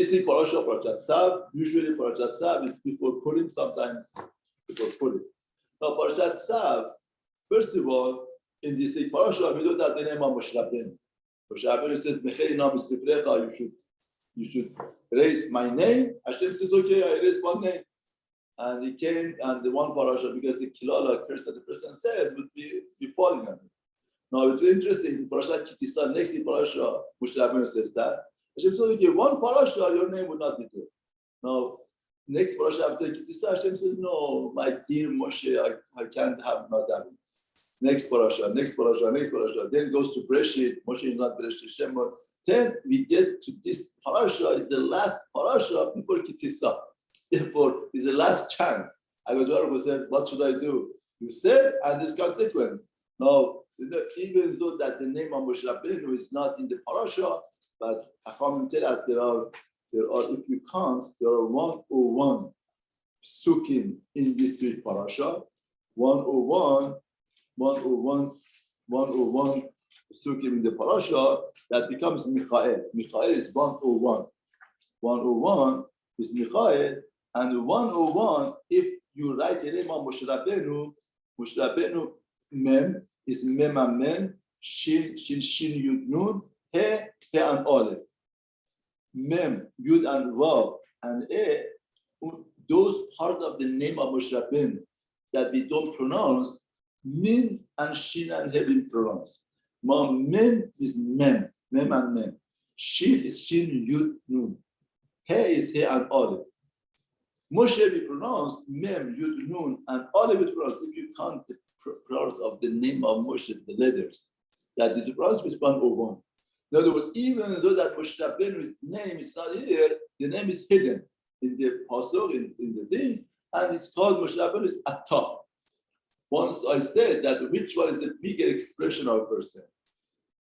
This is Parashat Tetzaveh. Usually Parashat Tetzaveh is before Purim, sometimes before Purim. Now Parashat Tetzaveh, first of all, in this parasha, we don't have the name of Moshe Rabbeinu. Moshe Rabbeinu says, you should raise my name. Hashem says, okay, I raise one name. And he came, and the one parasha, because the kilala curse that the person says would be falling on him. Now it's very interesting. In Parashat Kitisa, next in parasha, Moshe Rabbeinu says that. Hashem says, okay, one parasha, your name would not be there. Now, next parasha after Kitisa, Hashem says, no, my dear Moshe, I can't have not that. Next parasha. Then it goes to Bereshit. Moshe is not Bereshit Shemot. Then we get to this parasha. It's the last parasha before Kitisa. Therefore, it's the last chance. Achashverosh says, what should I do? You said, and this consequence. Now, even though that the name of Moshe Rabbeinu is not in the parasha, but Avraham tell us there are, if you count, there are 101 psukim in this three parasha. 101 psukim in the parasha that becomes Michael. Michael is 101. 101 is Michael, and 101, if you write the name of Moshe Rabbeinu, Mem is Mem and Mem, Shin Yud Nun, He and Aleph. Mem, Yud and Vav, and E, those part of the name of Moshe Rabbeinu that we don't pronounce, Min and Shin and He will pronounce. Mem is Mem and Mem. Shin is Shin Yud Nun. He is He and Aleph. Moshe will pronounce Mem, Yud, Nun, and Aleph will pronounce. If you count the part of the name of Moshe, the letters, that is pronounced with 101. In other words, even though that Moshe Rabbeinu's name is not here, the name is hidden in the pasuk, in the things, and it's called Moshe Rabbeinu's Atah. Once I said that which one is the bigger expression of a person,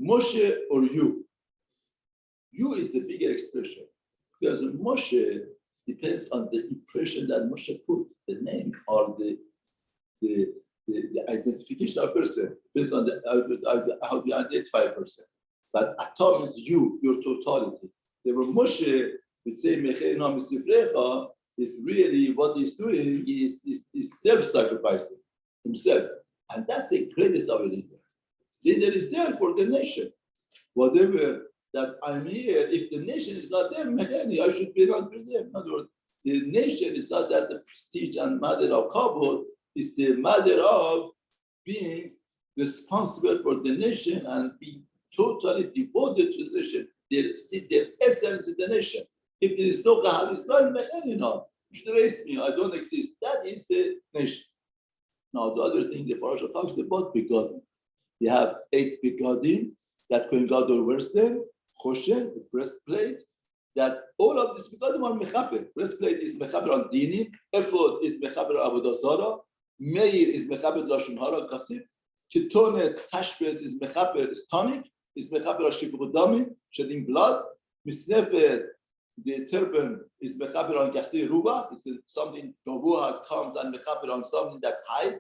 Moshe or you? You is the bigger expression, because Moshe depends on the impression that Moshe put, the name or the identification of a person, depends on how we identify a person. But Atom is you, your totality. Therefore, Moshe would say, is really what he's doing is self-sacrificing himself. And that's the greatest of a leader. Leader is there for the nation. Whatever that I'm here, if the nation is not there, I should be not be there. In other words, the nation is not just the prestige and matter of kabod, it's the matter of being responsible for the nation and being totally devoted to the nation. Their essence in the nation. If there is no Kahal Israel, you should erase me, I don't exist. That is the nation. Now, the other thing the parasha talks about begodim. You have 8 begodim that Kohen Gadol wears them. Choshen, the breastplate, that all of these begodim are mechaber. Breastplate is mechaber on dini, ephod is mechaber on avodah zarah, meir is mechaber lashon hara kasib, ketonet tashbez is mechaber is tonic, is mechaber on shibud damim, shedding blood, misnefet, the turban is mechaber on gachti ruba, it's something gavuha comes and mechaber on something that's high.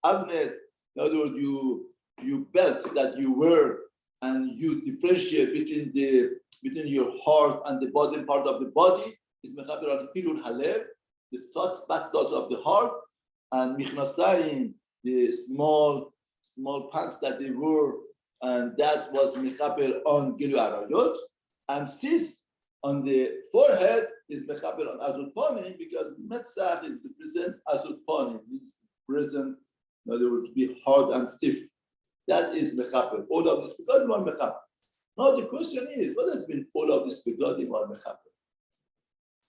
Avnet, in other words, you belt that you wear and you differentiate between your heart and the bottom part of the body is mechaber on hilul halev, the thoughts, back thoughts of the heart, and michnasayim, the small pants that they wore, and that was mechaber on gilu arayot, and sis on the forehead is mechaber on azul panim, because metzach represents azul panim, means present, in other words, to be hard and stiff. That is mechaber. All of this begodim are mechaber. Now the question is, what has been all of this begodim are mechaber?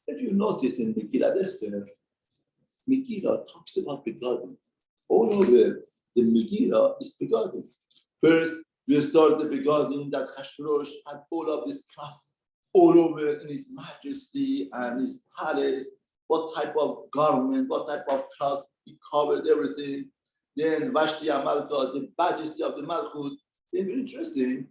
If you notice in Megillah Esther, Megillah talks about begodim. All over the Megillah is begodim. First, we start the begodim that Achashverosh had all of this cloth all over in his majesty and his palace. What type of garment, what type of cloth, he covered everything. Then Vashti Amalka, the majesty of the Malchut. Then very interesting,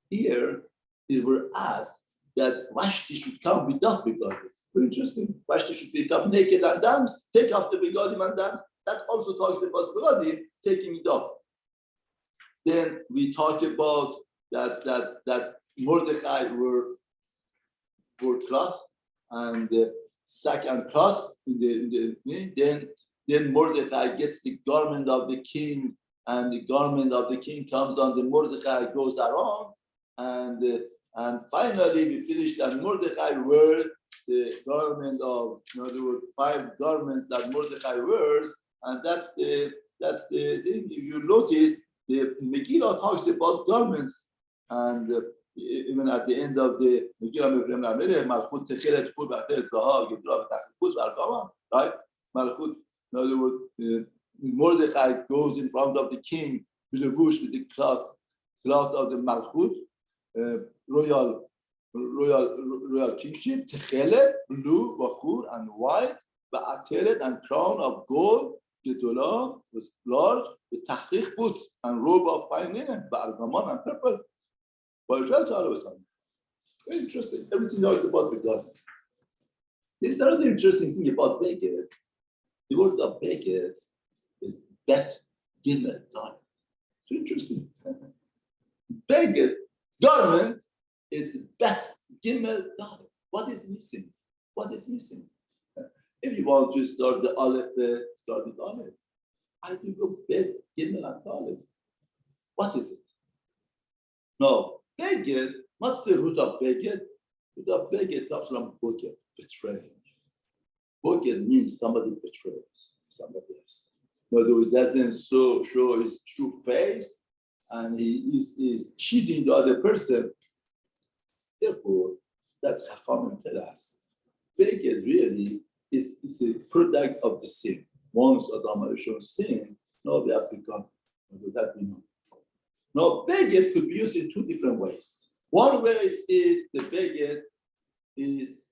here it were asked that Vashti should come without begodim. Very interesting. Vashti should become naked and dance, take off the begodim and dance. That also talks about begodim, taking it off. Then we talk about that Mordechai were cloth, and sack and cloth. Then Mordechai gets the garment of the king, and the garment of the king comes on. The Mordechai goes around, and finally we finished. And Mordechai wears the garment of, there were 5 garments that Mordechai wears, and that's the thing. If you notice, the Megillah talks about garments, and even at the end of the Megillah, right? Malchut, in other words, Mordechai goes in front of the king with the cloth of the Malchut, royal kingship, techelet, blue, bachur, and white, ba'ateret, and crown of gold, gedolah, was large, with tachrich boots, and robe of fine linen, ba'argaman, and purple. Very interesting. Everything else about the God. There's another interesting thing about Beged. The word of Beged is Bet Gimel Dalet. It's interesting. Beged, garment, is Bet Gimel Dalet. What is missing? What is missing? If you want to start the Aleph, start with Aleph. I think of Bet Gimel and Dalet. What is it? No, Beged, what's the root of Beged? The root of Beged comes from Boged, betraying. Boged means somebody betrays somebody else. In other words, doesn't show his true face, and he is cheating the other person. Therefore, that Chachamim tell us, Beged really is a product of the sin. Once Adam Arishon sinned, now they have become, that we know. Now, Beged could be used in 2 different ways. One way is the Beged is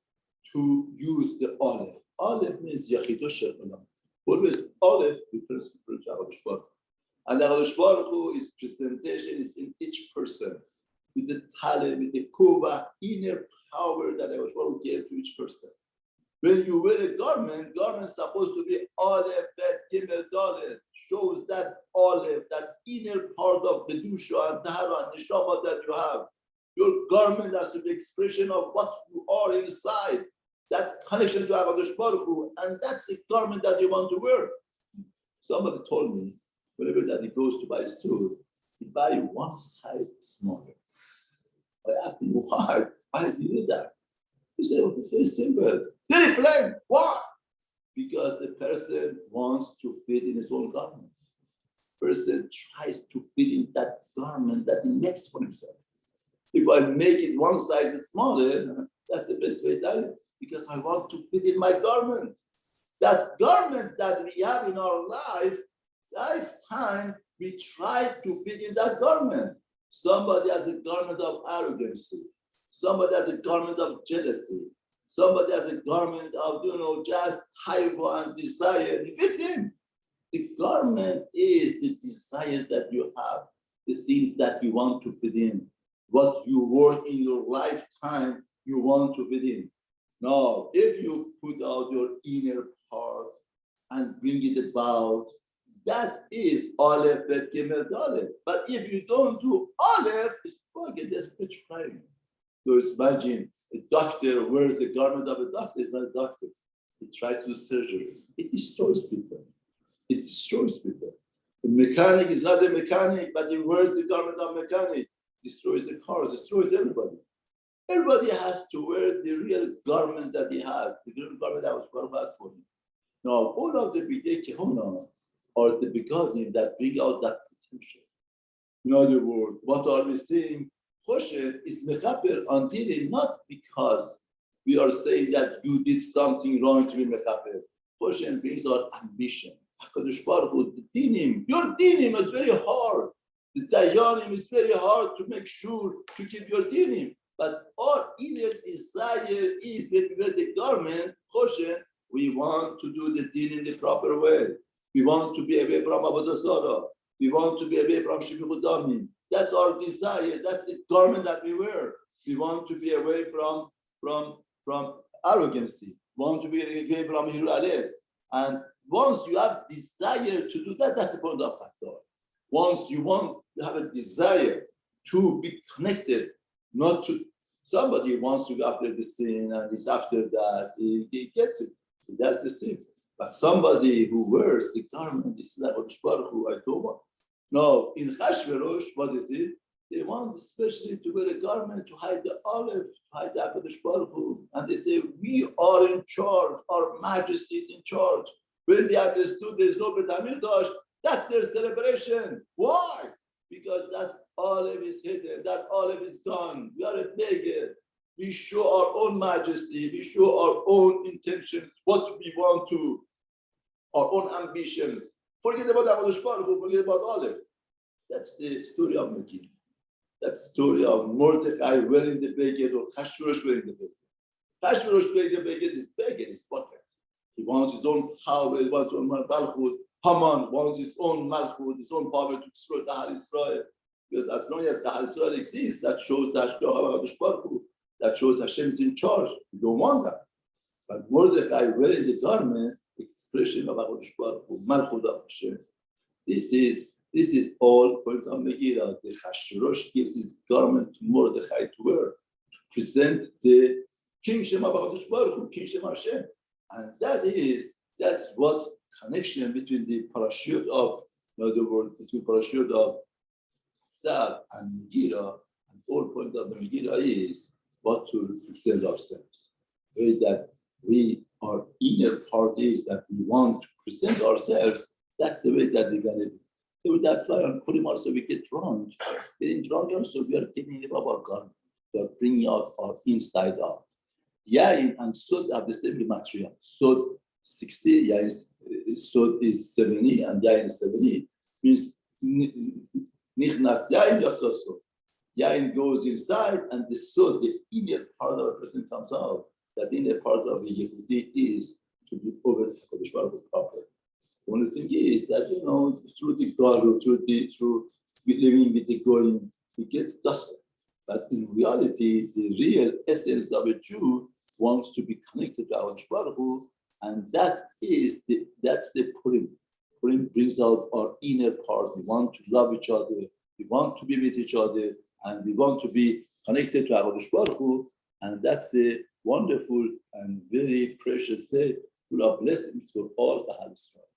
to use the olive. Olive means Yachidosh Kollel. Always olive refers to Achashverosh Baruch. And the Achashverosh Baruch Hu's presentation is in each person, with the talent, with the kuva, inner power that Achashverosh Baruch Hu gave to each person. When you wear a garment is supposed to be olive, Bet Gimel Dalet, shows that olive, that inner part of the Kedusha and Tahara and Neshama that you have. Your garment has to be expression of what you are inside, that connection to Hakadosh Baruch Hu, and that's the garment that you want to wear. Somebody told me, whenever that he goes to buy food, he buy one size smaller. I asked him, why? Why do you do that? He said, well, it's very simple. Very plain. Why? Because the person wants to fit in his own garment. The person tries to fit in that garment that he makes for himself. If I make it one size smaller, that's the best way to do it. Because I want to fit in my garment. That garments that we have in our lifetime, we try to fit in that garment. Somebody has a garment of arrogancy. Somebody has a garment of jealousy. Somebody has a garment of, just haiva and desire. It fits in. The garment is the desire that you have, the things that you want to fit in. What you work in your lifetime, you want to fit in. Now, if you put out your inner part and bring it about, that is Aleph Bet Gimel Dalet. But if you don't do Aleph, it's forget that's betraying. So imagine a doctor wears the garment of a doctor. It's not a doctor. He tries to do surgery. It destroys people. It destroys people. The mechanic is not a mechanic, but he wears the garment of mechanic. Destroys the cars, destroys everybody. Everybody has to wear the real garment that he has, the real garment that was purposed for him. Now, all of the Bidei Kehuna are the begotten that bring out that potential. In other words, what are we saying? Choshen is mechaper on dinim, not because we are saying that you did something wrong to be mechaper. Choshen brings our ambition. HaKadosh Baruch Hu, the dinim, your dinim is very hard. The dayanim is very hard to make sure to keep your dinim. But our inner desire is when we wear the garment, Choshen, we want to do the din in the proper way. We want to be away from Avodah Zarah. We want to be away from Shibuch Damim. That's our desire. That's the garment that we wear. We want to be away from arrogancy. We want to be away from Hirul Alev. And once you have desire to do that, that's the point of Chazor. Once you have a desire to be connected, not to Somebody wants to go after the sin and is after that, he gets it. That's the sin. But somebody who wears the garment, this is like who I don't want. No, in Achashverosh, what is it? They want especially to wear a garment to hide the olive, to hide the Achashverosh. And they say, we are in charge, our majesty is in charge. When they understood there's no Bet HaMikdash, that's their celebration. Why? Because that olive is hidden, that olive is gone. We are a beggar. We show our own majesty, we show our own intentions, what we want to, our own ambitions. Forget about Hakadosh Baruch Hu, forget about olive. That's the story of Megillah. That's the story of Mordechai wearing the beged or Achashverosh wearing the beged. Achashverosh wearing the beged is butter. He wants his own power, he wants his own malchut. Haman wants his own malchut, his own power to destroy the Hal Israel. Because as long as the Hal Israel exists, that shows that Hakadosh Baruch Hu, that shows Hashem is in charge. We don't want that. But Mordechai wearing the garment, expression of Hakadosh Baruch Hu, malchut of Hashem. This is all point of Megillah. The Achashverosh gives his garment to Mordechai to wear, to present the kingship of Hakadosh Baruch Hu, kingship of Hashem. And that's what connection between the parashut of, in other words, between parashut of Tzav and Megillah, and all point of the Megillah is what to present ourselves. The way that we, our inner part is that we want to present ourselves, that's the way that we're going to do. So that's why on Purim also we get drunk. Getting drunk also we are getting rid of our garment. We are bringing out our inside out. Yain and Sod have the same material. Sod 60, Yain Sod is 70, and Yain is 70. Means Nichnas Yain Yatsa Sod. Yain goes inside, and the Sod, the inner part of a person comes out. That inner part of the Yehudi is to be over Hakadosh Baruch Hu properly. The only thing is that, through the Gadol, through living with the Kohen, we get dusted. But in reality, the real essence of a Jew wants to be connected to Hakadosh Baruch Hu, and that's the Purim. Purim brings out our inner part. We want to love each other, we want to be with each other, and we want to be connected to Hakadosh Baruch Hu, and that's a wonderful and very precious day full of blessings for all the Hal Israel.